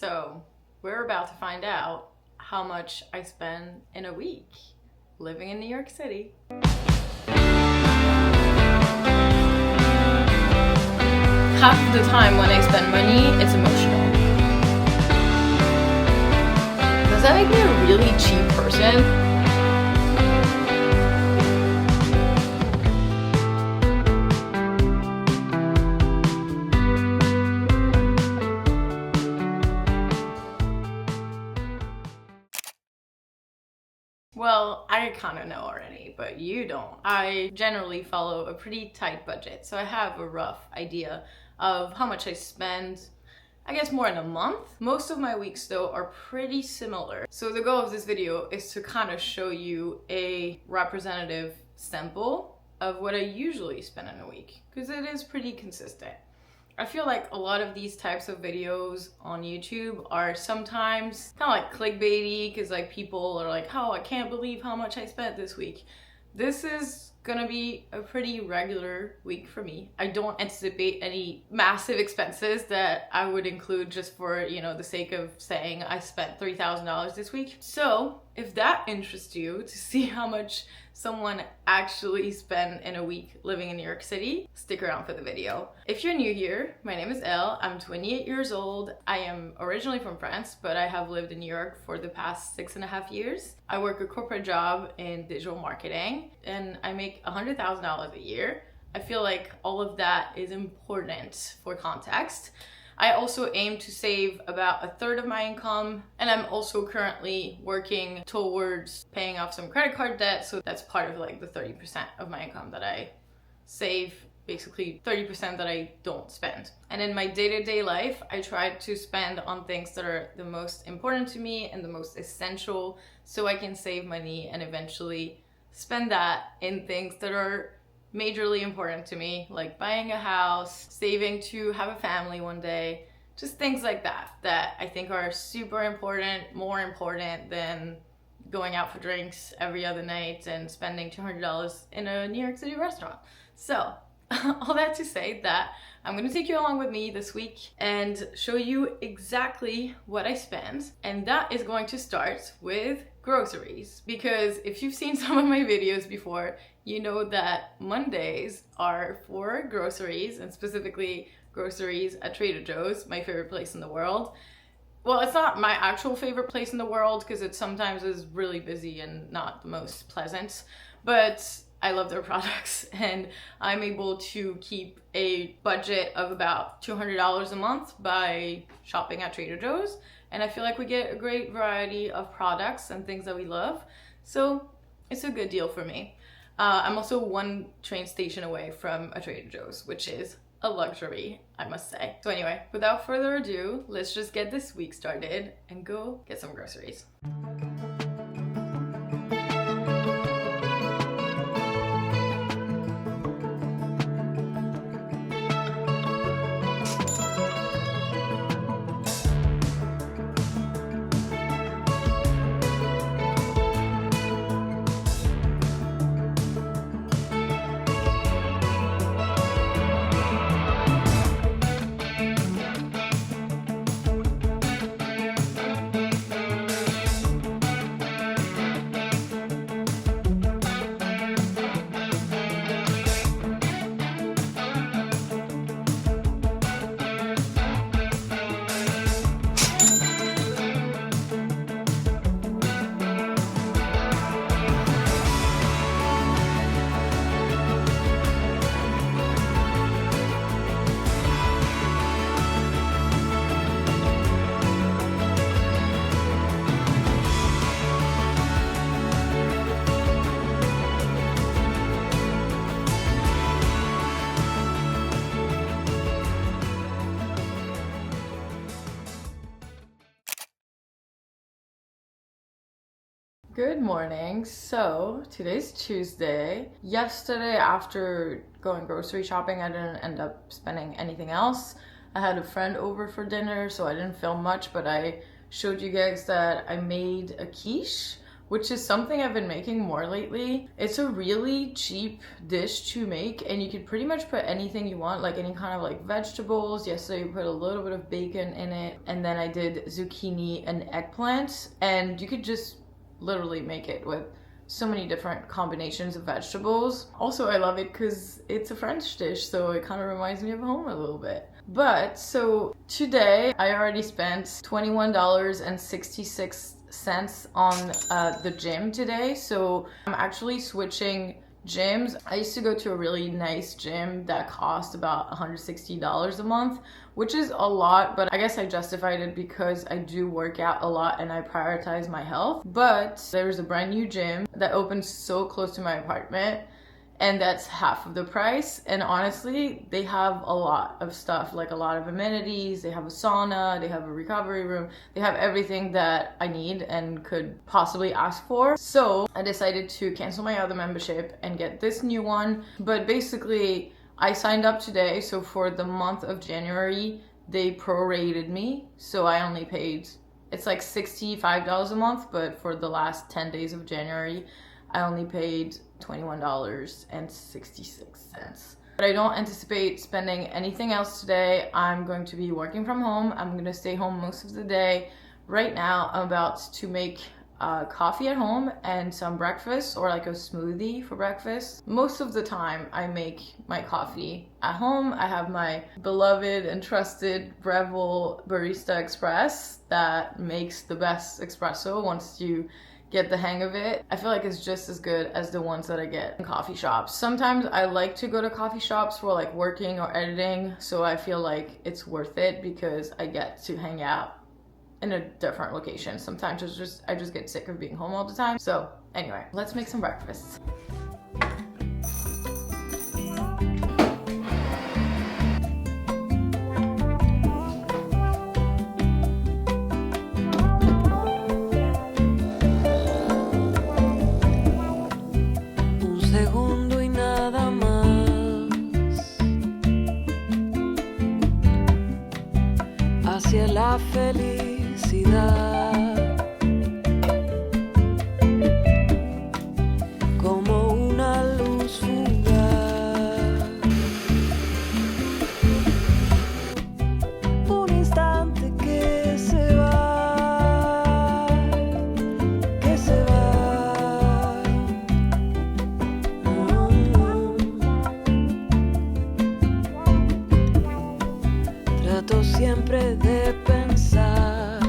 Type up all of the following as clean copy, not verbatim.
So we're about to find out how much I spend in a week living in New York City. Half of the time when I spend money, it's emotional. Does that make me a really cheap person? Well, I kind of know already, but you don't. I generally follow a pretty tight budget, so I have a rough idea of how much I spend, I guess more in a month. Most of my weeks though are pretty similar. So the goal of this video is to kind of show you a representative sample of what I usually spend in a week, because it is pretty consistent. I feel like a lot of these types of videos on YouTube are sometimes kind of like clickbaity, because like people are like, oh, I can't believe how much I spent this week. This is gonna be a pretty regular week for me. I don't anticipate any massive expenses that I would include just for, the sake of saying I spent $3,000 this week. So if that interests you to see how much someone actually spent in a week living in New York City, stick around for the video. If you're new here, my name is Elle. I'm 28 years old. I am originally from France, but I have lived in New York for the past 6.5 years. I work a corporate job in digital marketing and I make $100,000 a year. I feel like all of that is important for context. I also aim to save about a third of my income, and I'm also currently working towards paying off some credit card debt, so that's part of like the 30% of my income that I save, basically 30% that I don't spend. And in my day-to-day life, I try to spend on things that are the most important to me and the most essential, so I can save money and eventually spend that in things that are majorly important to me, like buying a house, saving to have a family one day, just things like that I think are super important, more important than going out for drinks every other night and spending $200 in a New York City restaurant. So all that to say that I'm gonna take you along with me this week and show you exactly what I spend, and that is going to start with groceries, because if you've seen some of my videos before, you know that Mondays are for groceries, and specifically groceries at Trader Joe's, my favorite place in the world. Well, it's not my actual favorite place in the world because it sometimes is really busy and not the most pleasant, but I love their products and I'm able to keep a budget of about $200 a month by shopping at Trader Joe's, and I feel like we get a great variety of products and things that we love, so it's a good deal for me. I'm also one train station away from a Trader Joe's, which is a luxury, I must say. So anyway, without further ado, let's just get this week started and go get some groceries. Good morning. So today's Tuesday. Yesterday, after going grocery shopping, I didn't end up spending anything else. I had a friend over for dinner, so I didn't film much, but I showed you guys that I made a quiche, which is something I've been making more lately. It's a really cheap dish to make, and you could pretty much put anything you want, like any kind of like vegetables. Yesterday we put a little bit of bacon in it, and then I did zucchini and eggplant, and you could just literally make it with so many different combinations of vegetables. Also, I love it because it's a French dish, so it kind of reminds me of home a little bit. But so today I already spent $21.66 on the gym today. So I'm actually switching gyms. I used to go to a really nice gym that cost about $160 a month, which is a lot, but I guess I justified it because I do work out a lot and I prioritize my health. But there's a brand new gym that opens so close to my apartment, and that's half of the price. And honestly, they have a lot of stuff, like a lot of amenities. They have a sauna, they have a recovery room, they have everything that I need and could possibly ask for. So I decided to cancel my other membership and get this new one. But basically, I signed up today, so for the month of January, they prorated me. So I only paid, it's like $65 a month, but for the last 10 days of January, I only paid $21.66. But I don't anticipate spending anything else today. I'm going to be working from home. I'm going to stay home most of the day. Right now, I'm about to make coffee at home and some breakfast, or like a smoothie for breakfast. Most of the time I make my coffee at home. I have my beloved and trusted Breville Barista Express that makes the best espresso once you get the hang of it. I feel like it's just as good as the ones that I get in coffee shops. Sometimes I like to go to coffee shops for like working or editing, so I feel like it's worth it because I get to hang out in a different location. Sometimes I just get sick of being home all the time. So anyway, let's make some breakfast. Un segundo y nada más hacia la felicidad. Como una luz fugaz, un instante que se va, que se va. Trato siempre de pensar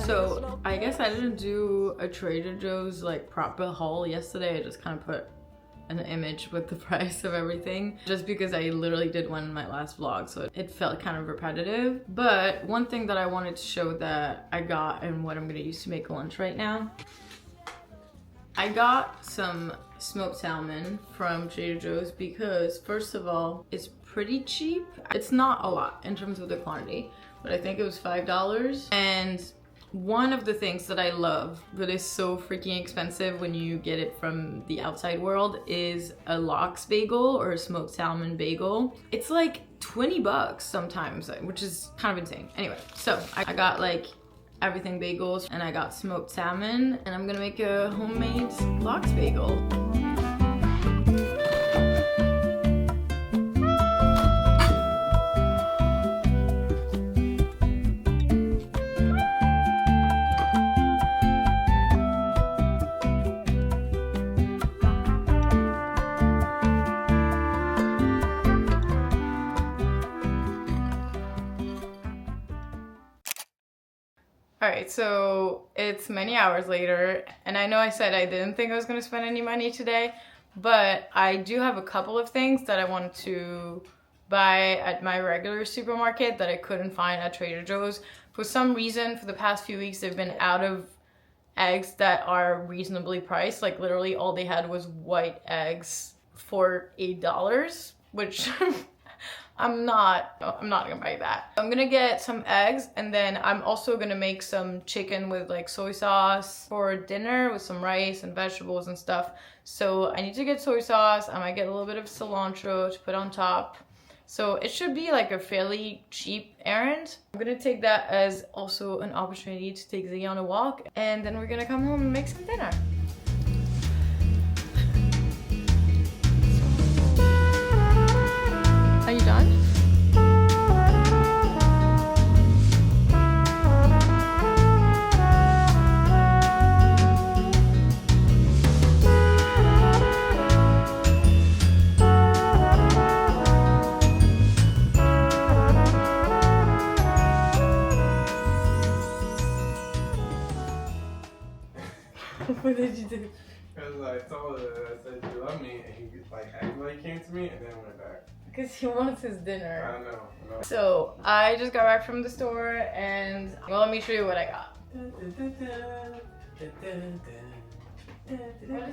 So I guess I didn't do a Trader Joe's like proper haul yesterday. I just kind of put an image with the price of everything just because I literally did one in my last vlog, so it felt kind of repetitive. But one thing that I wanted to show that I got and what I'm gonna use to make lunch right now, I got some smoked salmon from Trader Joe's because first of all, it's pretty cheap. It's not a lot in terms of the quantity, but I think it was $5. And one of the things that I love, but is so freaking expensive when you get it from the outside world, is a lox bagel or a smoked salmon bagel. It's like 20 bucks sometimes, which is kind of insane. Anyway, so I got like everything bagels and I got smoked salmon, and I'm gonna make a homemade lox bagel. Alright, so it's many hours later, and I know I said I didn't think I was going to spend any money today, but I do have a couple of things that I wanted to buy at my regular supermarket that I couldn't find at Trader Joe's. For some reason, for the past few weeks, they've been out of eggs that are reasonably priced. Like literally all they had was white eggs for $8, which I'm not gonna buy that. I'm gonna get some eggs, and then I'm also gonna make some chicken with like soy sauce for dinner with some rice and vegetables and stuff. So I need to get soy sauce. I might get a little bit of cilantro to put on top. So it should be like a fairly cheap errand. I'm gonna take that as also an opportunity to take Ziggy on a walk, and then we're gonna come home and make some dinner. Are you done? What did you do? Because I told her that I said you love me, and he like acted like he came to me, and then went back. Because he wants his dinner. I don't know. No. So I just got back from the store, and well, let me show you what I got. What is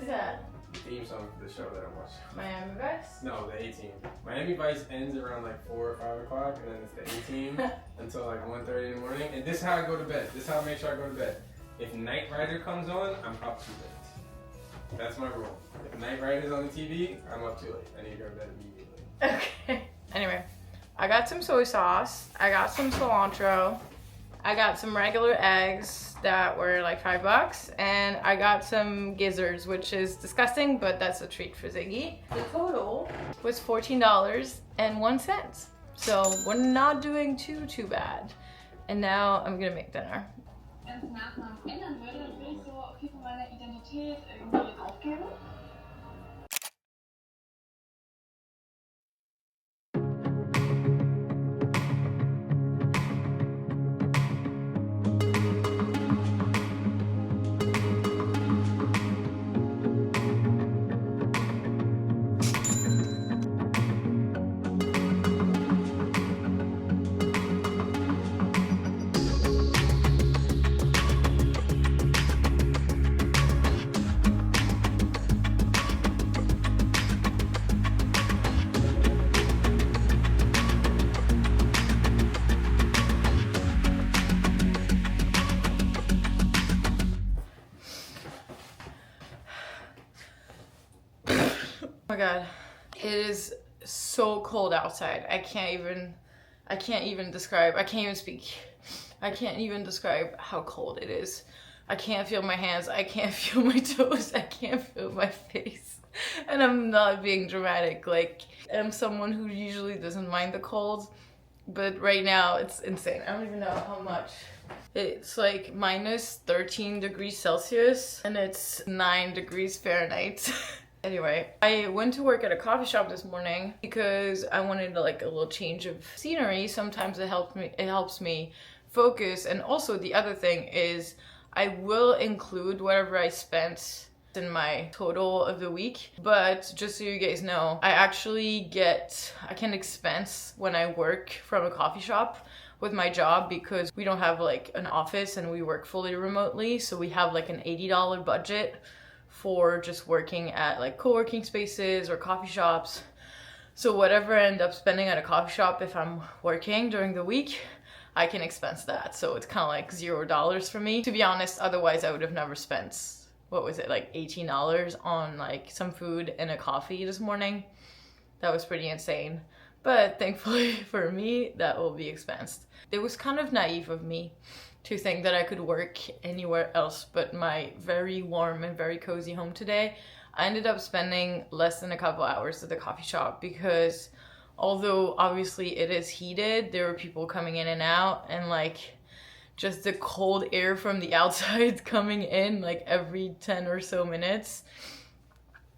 that? The theme song for the show that I'm watching. Miami Vice? No, the A-Team. Miami Vice ends around like 4 or 5 o'clock, and then it's the A-Team until like 1:30 in the morning. And this is how I go to bed. This is how I make sure I go to bed. If Knight Rider comes on, I'm up too late. That's my rule. If Knight Rider's on the TV, I'm up too late. I need to go to bed immediately. Okay. Anyway, I got some soy sauce. I got some cilantro. I got some regular eggs that were like $5, and I got some gizzards, which is disgusting, but that's a treat for Ziggy. The total was $14.01. So we're not doing too bad. And now I'm gonna make dinner. ganzen Nachnamen ändern würde, würde ich so viel von meiner Identität irgendwie aufgeben. Oh my god, it is so cold outside. I can't even describe, I can't even speak. I can't even describe how cold it is. I can't feel my hands, I can't feel my toes, I can't feel my face. And I'm not being dramatic, like I'm someone who usually doesn't mind the cold, but right now it's insane. I don't even know how much. It's like minus 13 degrees Celsius and it's 9 degrees Fahrenheit. Anyway, I went to work at a coffee shop this morning because I wanted like a little change of scenery. Sometimes it helps me focus. And also the other thing is I will include whatever I spent in my total of the week. But just so you guys know, I can expense when I work from a coffee shop with my job because we don't have like an office and we work fully remotely. So we have like an $80 budget for just working at like co-working spaces or coffee shops. So whatever I end up spending at a coffee shop if I'm working during the week, I can expense that. So it's kind of like $0 for me. To be honest, otherwise I would have never spent, what was it, like $18 on like some food and a coffee this morning. That was pretty insane. But thankfully for me, that will be expensed. It was kind of naive of me to think that I could work anywhere else but my very warm and very cozy home today. I ended up spending less than a couple hours at the coffee shop because although obviously it is heated, there were people coming in and out, and like just the cold air from the outside coming in like every 10 or so minutes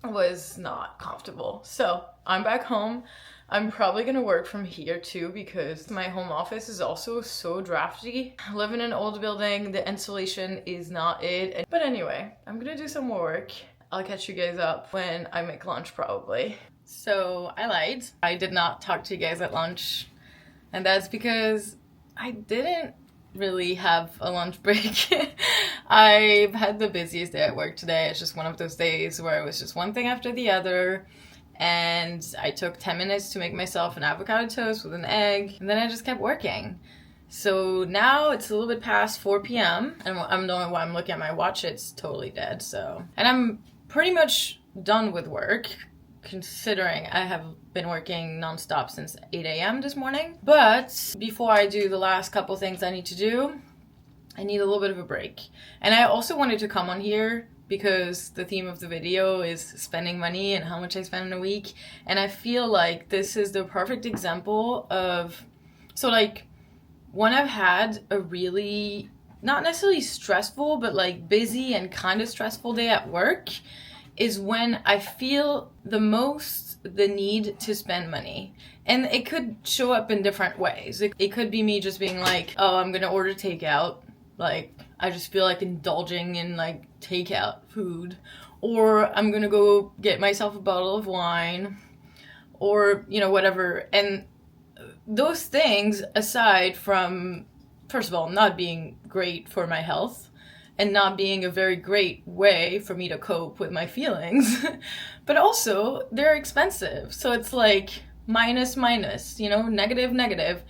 was not comfortable. So I'm back home. I'm probably gonna work from here too because my home office is also so drafty. I live in an old building, the insulation is not it. But anyway, I'm gonna do some more work. I'll catch you guys up when I make lunch probably. So I lied. I did not talk to you guys at lunch, and that's because I didn't really have a lunch break. I've had the busiest day at work today. It's just one of those days where it was just one thing after the other. and I took 10 minutes to make myself an avocado toast with an egg, and then I just kept working. So now it's a little bit past 4 p.m. and I'm knowing why I'm looking at my watch, it's totally dead. So, and I'm pretty much done with work, considering I have been working nonstop since 8 a.m. this morning. But before I do the last couple things I need to do, I need a little bit of a break. And I also wanted to come on here because the theme of the video is spending money and how much I spend in a week. And I feel like this is the perfect example of, so like when I've had a really, not necessarily stressful, but like busy and kind of stressful day at work, is when I feel the most the need to spend money. And it could show up in different ways. It could be me just being like, oh, I'm gonna order takeout. Like, I just feel like indulging in like takeout food. Or I'm gonna go get myself a bottle of wine. Or, you know, whatever. And those things, aside from, first of all, not being great for my health, and not being a very great way for me to cope with my feelings, but also they're expensive. So it's like minus, you know, negative.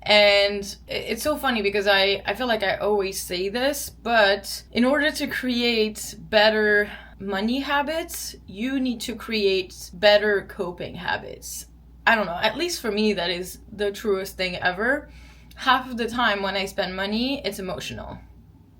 And it's so funny because I feel like I always say this, but in order to create better money habits, you need to create better coping habits. I don't know, at least for me, that is the truest thing ever. Half of the time when I spend money, it's emotional.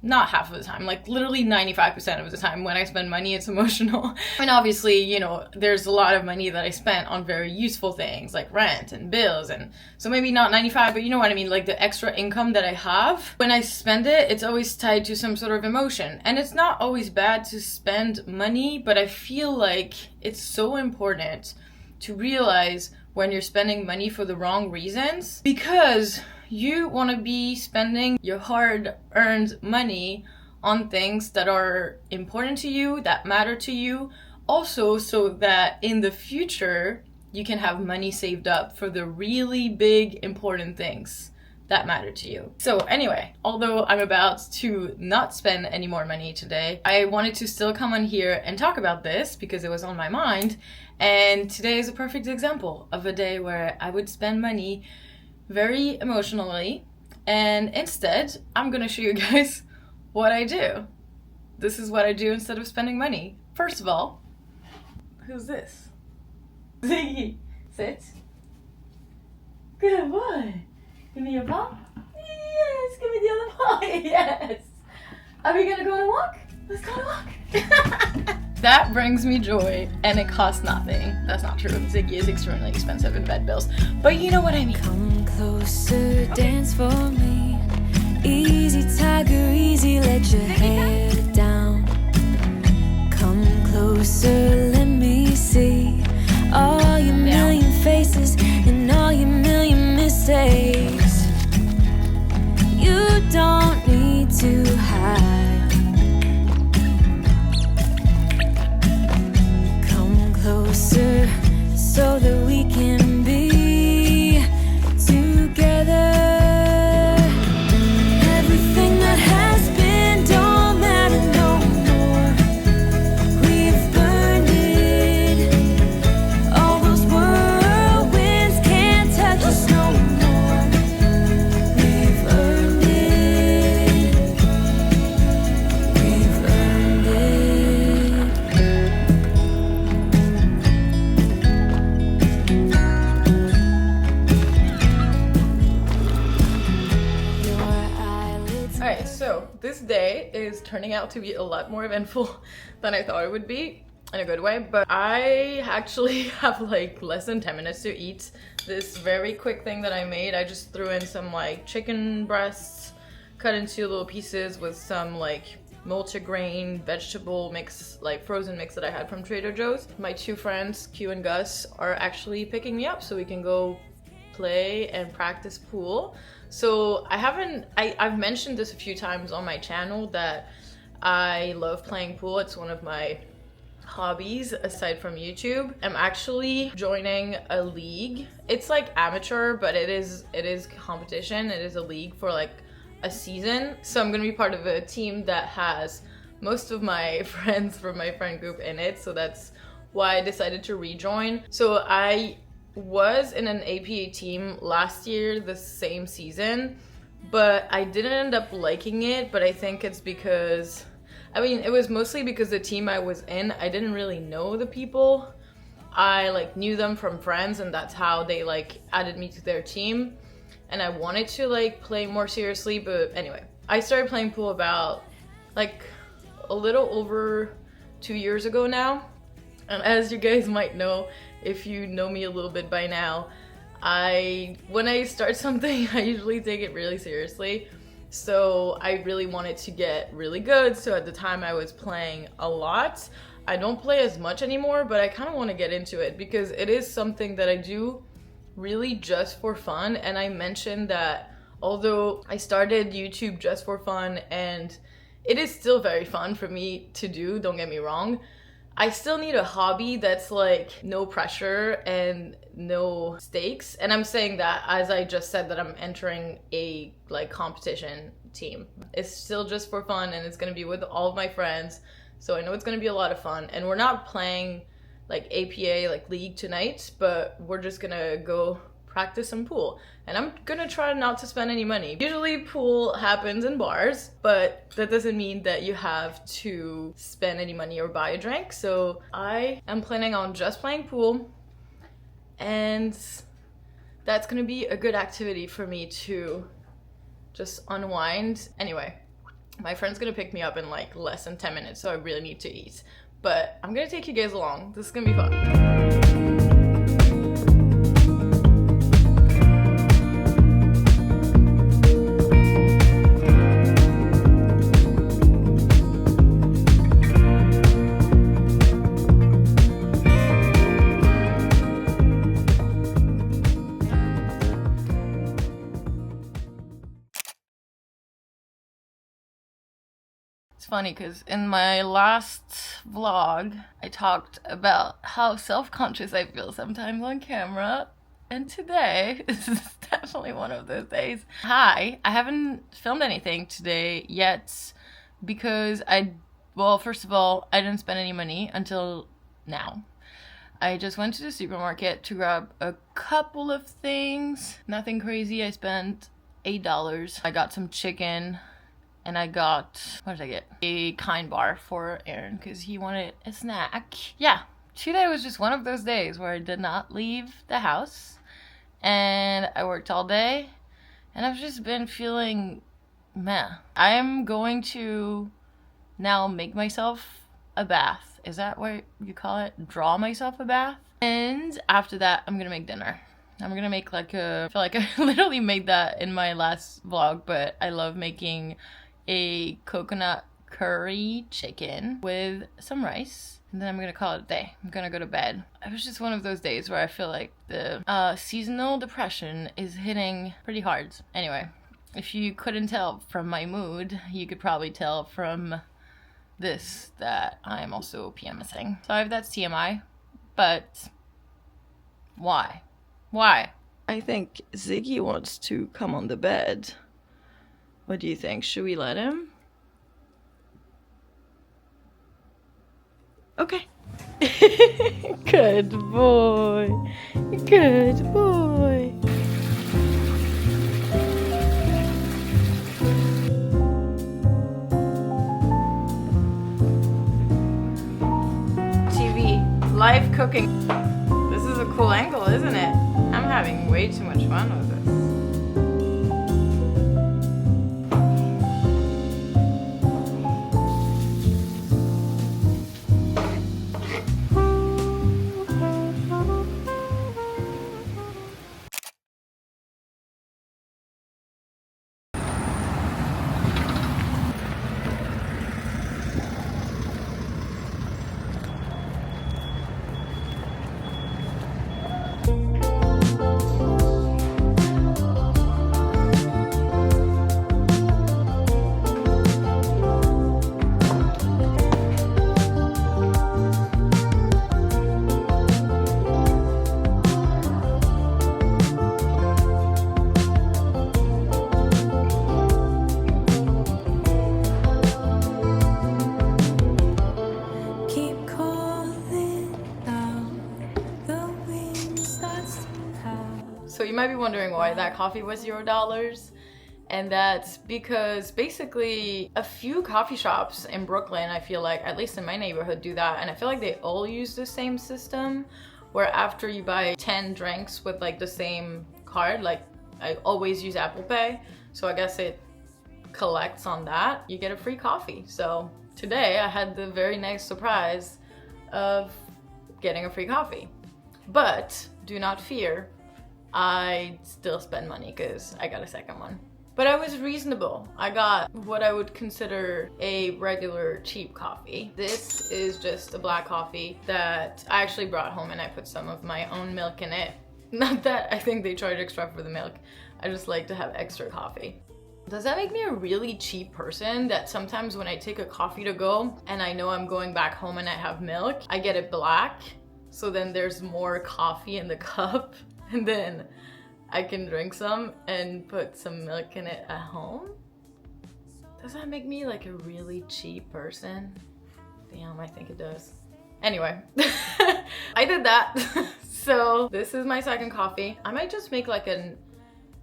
Not half of the time, like literally 95% of the time when I spend money, it's emotional. And obviously, you know, there's a lot of money that I spent on very useful things like rent and bills. And so maybe not 95, but you know what I mean? Like the extra income that I have, when I spend it, it's always tied to some sort of emotion. And it's not always bad to spend money, but I feel like it's so important to realize when you're spending money for the wrong reasons, because you want to be spending your hard-earned money on things that are important to you, that matter to you, also so that in the future you can have money saved up for the really big, important things that matter to you. So anyway, although I'm about to not spend any more money today, I wanted to still come on here and talk about this because it was on my mind. And today is a perfect example of a day where I would spend money very emotionally, and instead I'm gonna show you guys what I do. This is what I do instead of spending money. First of all, who's this? Ziggy, sit. Good boy. Give me your paw. Yes, give me the other paw. Yes. Are we gonna go on a walk? Let's go on a walk. That brings me joy, and it costs nothing. That's not true. Ziggy is extremely expensive in vet bills, but you know what I mean. Come closer, dance for me. Easy, tiger, easy, let your head down. Come closer, let me see all your million faces and all your million mistakes. You don't need to hide. Closer so that we can be together. Everything that has been don't matter no more. We've burned it. All those whirlwinds can't touch us no more. We've earned it. We've earned it. Alright, so this day is turning out to be a lot more eventful than I thought it would be, in a good way, but I actually have like less than 10 minutes to eat this very quick thing that I made. I just threw in some like chicken breasts cut into little pieces with some like multigrain vegetable mix, like frozen mix that I had from Trader Joe's. My two friends, Q and Gus, are actually picking me up so we can go play and practice pool. So I've mentioned this a few times on my channel that I love playing pool. It's one of my hobbies aside from YouTube. I'm actually joining a league. It's like amateur, but it is competition. It is a league for like a season. So I'm gonna be part of a team that has most of my friends from my friend group in it. So that's why I decided to rejoin. So I was in an APA team last year, the same season, but I didn't end up liking it. But I think it's because, I mean, it was mostly because the team I was in, I didn't really know the people. I like knew them from friends, and that's how they like added me to their team. And I wanted to like play more seriously, but anyway, I started playing pool about like a little over 2 years ago now. And as you guys might know, if you know me a little bit by now, when I start something, I usually take it really seriously. So I really wanted to get really good. So at the time I was playing a lot. I don't play as much anymore, but I kind of want to get into it because it is something that I do really just for fun. And I mentioned that although I started YouTube just for fun, and it is still very fun for me to do, don't get me wrong, I still need a hobby that's like no pressure and no stakes. And I'm saying that as I just said that I'm entering a like competition team. It's still just for fun, and it's gonna be with all of my friends. So I know it's gonna be a lot of fun. And we're not playing like APA, like league tonight, but we're just gonna go practice some pool. And I'm gonna try not to spend any money. Usually pool happens in bars, but that doesn't mean that you have to spend any money or buy a drink. So I am planning on just playing pool, and that's gonna be a good activity for me to just unwind. Anyway, my friend's gonna pick me up in like less than 10 minutes, so I really need to eat. But I'm gonna take you guys along. This is gonna be fun. It's funny because in my last vlog, I talked about how self-conscious I feel sometimes on camera. And today, this is definitely one of those days. Hi, I haven't filmed anything today yet because well, first of all, I didn't spend any money until now. I just went to the supermarket to grab a couple of things. Nothing crazy. I spent $8. I got some chicken. And I got, what did I get? A Kind bar for Aaron because he wanted a snack. Yeah, today was just one of those days where I did not leave the house. And I worked all day. And I've just been feeling meh. I'm going to now make myself a bath. Is that what you call it? Draw myself a bath. And after that, I'm gonna make dinner. I'm gonna make like I feel like I literally made that in my last vlog, but I love making a coconut curry chicken with some rice, and then I'm gonna call it a day. I'm gonna go to bed. It was just one of those days where I feel like the seasonal depression is hitting pretty hard. Anyway, if you couldn't tell from my mood, you could probably tell from this that I'm also PMSing. Sorry if that's TMI, but why? Why? I think Ziggy wants to come on the bed. What do you think? Should we let him? Okay. Good boy. Good boy. TV, live cooking. This is a cool angle, isn't it? I'm having way too much fun with this. might be wondering why that coffee was $0. And that's because basically a few coffee shops in Brooklyn, I feel like, at least in my neighborhood, do that. And I feel like they all use the same system where after you buy 10 drinks with like the same card, like I always use Apple Pay. So I guess it collects on that. You get a free coffee. So today I had the very nice surprise of getting a free coffee. But do not fear, I still spend money because I got a second one. But I was reasonable. I got what I would consider a regular cheap coffee. This is just a black coffee that I actually brought home and I put some of my own milk in it. Not that I think they charge extra for the milk. I just like to have extra coffee. Does that make me a really cheap person that sometimes when I take a coffee to go and I know I'm going back home and I have milk, I get it black, so then there's more coffee in the cup, and then I can drink some and put some milk in it at home? Does that make me like a really cheap person? Damn, I think it does. Anyway, I did that. So this is my second coffee. I might just make like a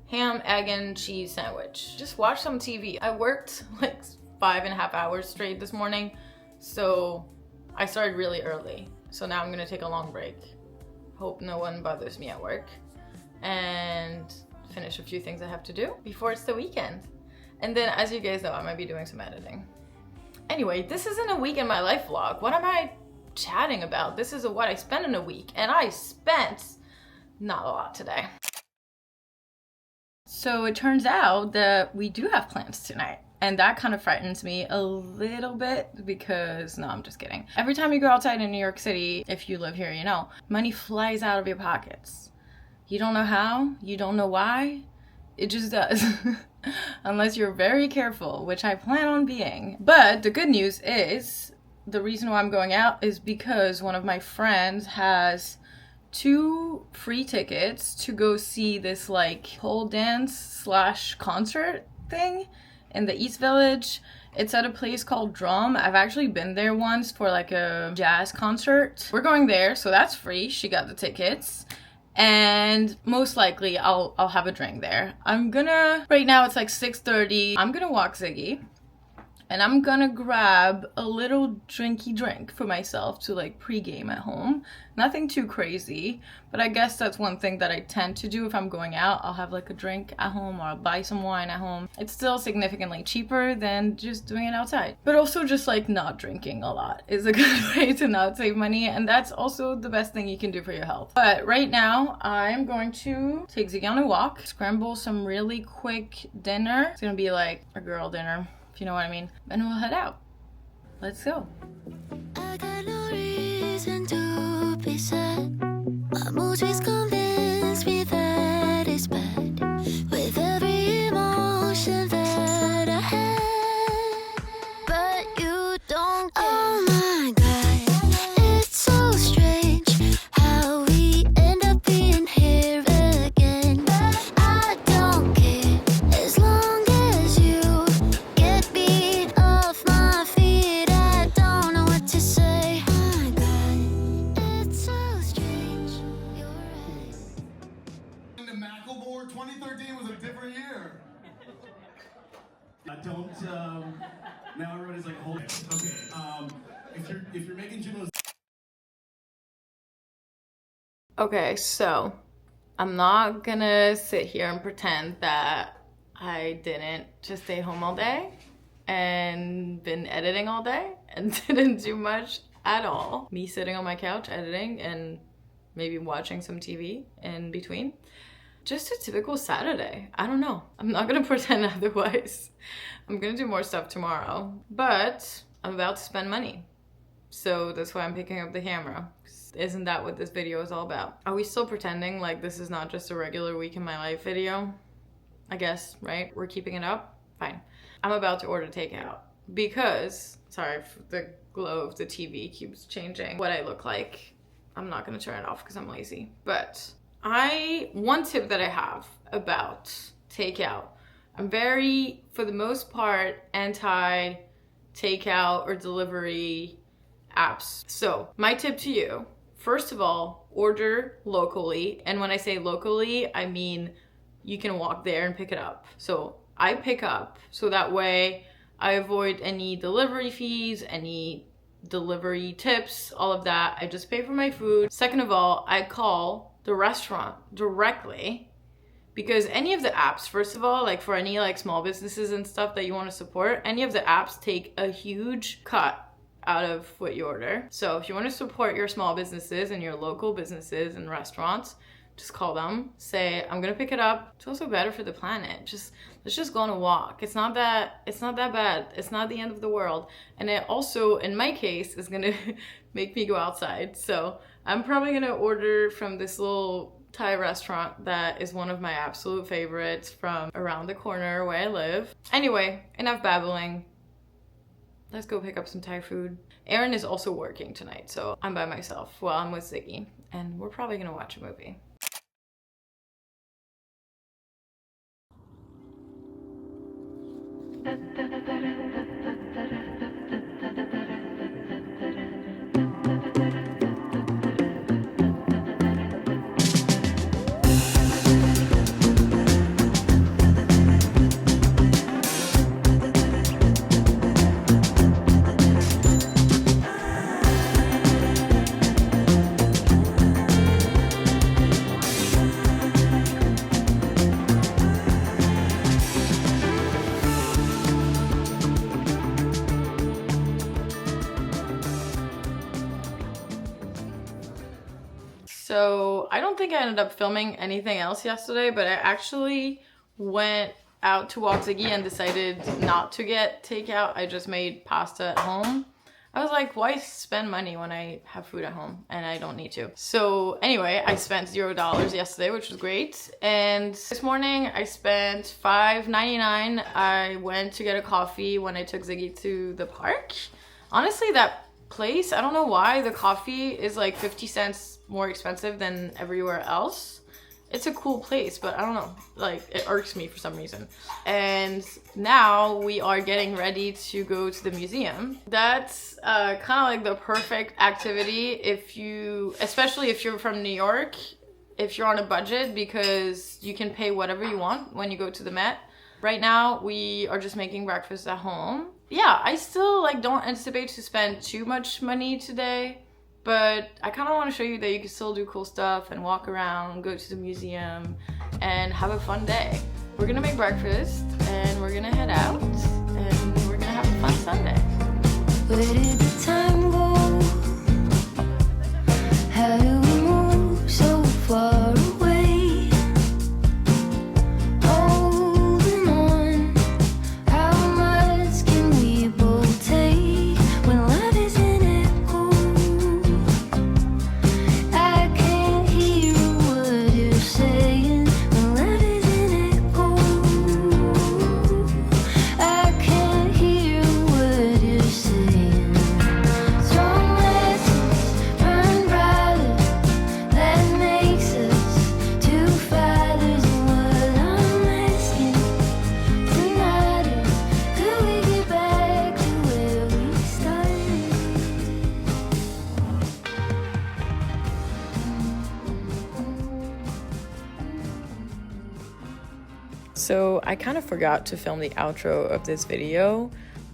ham, egg, and cheese sandwich. Just watch some TV. I worked like 5.5 hours straight this morning, so I started really early. So now I'm gonna take a long break. Hope no one bothers me at work. And finish a few things I have to do before it's the weekend. And then, as you guys know, I might be doing some editing. Anyway, this isn't a week in my life vlog. What am I chatting about? This is what I spent in a week, and I spent not a lot today. So it turns out that we do have plans tonight. And that kind of frightens me a little bit because, no, I'm just kidding. Every time you go outside in New York City, if you live here, you know, money flies out of your pockets. You don't know how, you don't know why, it just does. Unless you're very careful, which I plan on being. But the good news is, the reason why I'm going out is because one of my friends has 2 free tickets to go see this like pole dance / concert thing in the East Village. It's at a place called Drum. I've actually been there once for like a jazz concert. We're going there, so that's free. She got the tickets. And most likely I'll have a drink there. Right now it's like 6:30. I'm gonna walk Ziggy. And I'm gonna grab a little drinky drink for myself to like pregame at home. Nothing too crazy, but I guess that's one thing that I tend to do if I'm going out. I'll have like a drink at home or I'll buy some wine at home. It's still significantly cheaper than just doing it outside. But also just like not drinking a lot is a good way to not save money, and that's also the best thing you can do for your health. But right now I'm going to take Ziggy on a walk, scramble some really quick dinner. It's gonna be like a girl dinner, if you know what I mean. And we'll head out. Let's go. I got no reason to be sad. My mood is convinced me that it's bad. With every emotion that I had, but you don't care. Oh my God, it's so strange how we end up being here again. I don't care as long as you get me off my feet. I don't know what to say. Oh my God, it's so strange. You're right. The Macklemore 2013 was a different year. Now everybody's like, hold it. Okay, if you're making Juno's. Okay, so I'm not gonna sit here and pretend that I didn't just stay home all day and been editing all day and didn't do much at all. Me sitting on my couch editing and maybe watching some TV in between. Just a typical Saturday. I don't know. I'm not gonna pretend otherwise. I'm gonna do more stuff tomorrow, but I'm about to spend money. So that's why I'm picking up the camera. Isn't that what this video is all about? Are we still pretending like this is not just a regular week in my life video? I guess, right? We're keeping it up? Fine. I'm about to order takeout because, sorry, the glow of the TV keeps changing what I look like. I'm not gonna turn it off because I'm lazy. But one tip that I have about takeout, I'm very, for the most part, anti takeout or delivery apps. So my tip to you, First of all, order locally. And when I say locally, I mean you can walk there and pick it up. So I pick up so that way I avoid any delivery fees, any delivery tips, all of that. I just pay for my food. Second of all, I call the restaurant directly, because any of the apps, first of all, like for any like small businesses and stuff that you want to support, any of the apps take a huge cut out of what you order. So if you want to support your small businesses and your local businesses and restaurants, just call them, say, I'm gonna pick it up. It's also better for the planet. Let's just go on a walk. It's not that bad. It's not the end of the world. And it also, in my case, is gonna make me go outside. So I'm probably gonna order from this little Thai restaurant that is one of my absolute favorites from around the corner where I live. Anyway, enough babbling. Let's go pick up some Thai food. Aaron is also working tonight, so I'm by myself. Well, I'm with Ziggy, and we're probably gonna watch a movie. So I don't think I ended up filming anything else yesterday, but I actually went out to walk Ziggy and decided not to get takeout. I just made pasta at home. I was like, why spend money when I have food at home and I don't need to? So anyway, I spent $0 yesterday, which was great. And this morning I spent $5.99. I went to get a coffee when I took Ziggy to the park. Honestly, that place, I don't know why, the coffee is like 50 cents more expensive than everywhere else. It's a cool place, but I don't know, like it irks me for some reason. And now we are getting ready to go to the museum. That's kind of like the perfect activity especially if you're from New York, if you're on a budget, because you can pay whatever you want when you go to the Met. Right now we are just making breakfast at home. Yeah, I still like don't anticipate to spend too much money today, but I kind of want to show you that you can still do cool stuff and walk around, go to the museum, and have a fun day. We're gonna make breakfast, and we're gonna head out, and we're gonna have a fun Sunday. Where did the time go? How do we move so far away? Holding on, how much can we both take when love is an echo? I can't hear what you're saying when love is an echo. I can't hear what you're saying. Strong lessons burn brighter, that makes us two fighters. And what I'm asking tonight is, could we get back to where we started? So I kind of forgot to film the outro of this video,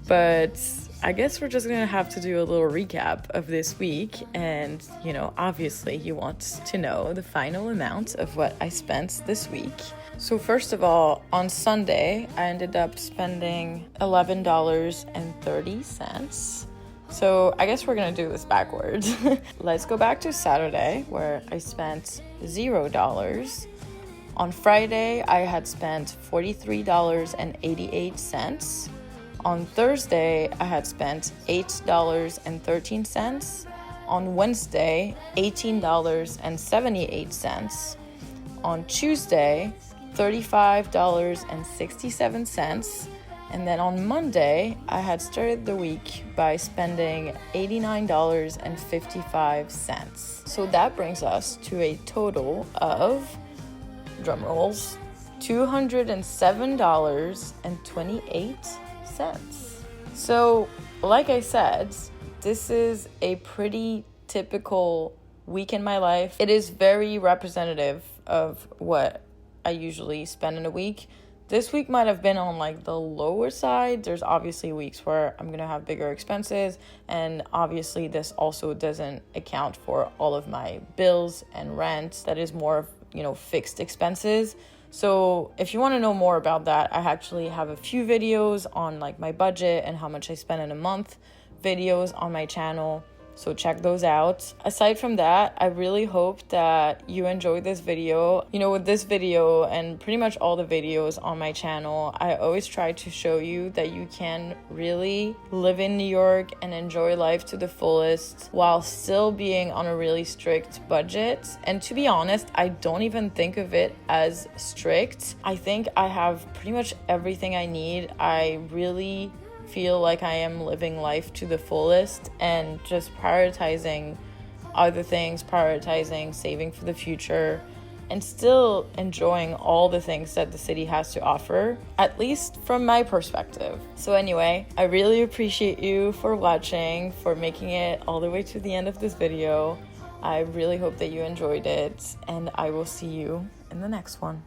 but I guess we're just gonna have to do a little recap of this week. And you know, obviously you want to know the final amount of what I spent this week. So first of all, on Sunday I ended up spending $11.30. So I guess we're gonna do this backwards. Let's go back to Saturday, where I spent $0. On Friday, I had spent $43.88. On Thursday, I had spent $8.13. On Wednesday, $18.78. On Tuesday, $35.67. And then on Monday, I had started the week by spending $89.55. So that brings us to a total of, drum rolls, $207.28. So, like I said, this is a pretty typical week in my life. It is very representative of what I usually spend in a week. This week might have been on like the lower side. There's obviously weeks where I'm gonna have bigger expenses, and obviously this also doesn't account for all of my bills and rent. That is more of, fixed expenses. So if you want to know more about that, I actually have a few videos on like my budget and how much I spend in a month, videos on my channel. So check those out. Aside from that, I really hope that you enjoyed this video. With this video and pretty much all the videos on my channel, I always try to show you that you can really live in New York and enjoy life to the fullest while still being on a really strict budget. And to be honest, I don't even think of it as strict. I think I have pretty much everything I need. I really feel like I am living life to the fullest and just prioritizing other things, prioritizing saving for the future, and still enjoying all the things that the city has to offer, at least from my perspective. So anyway, I really appreciate you for watching, for making it all the way to the end of this video. I really hope that you enjoyed it, and I will see you in the next one.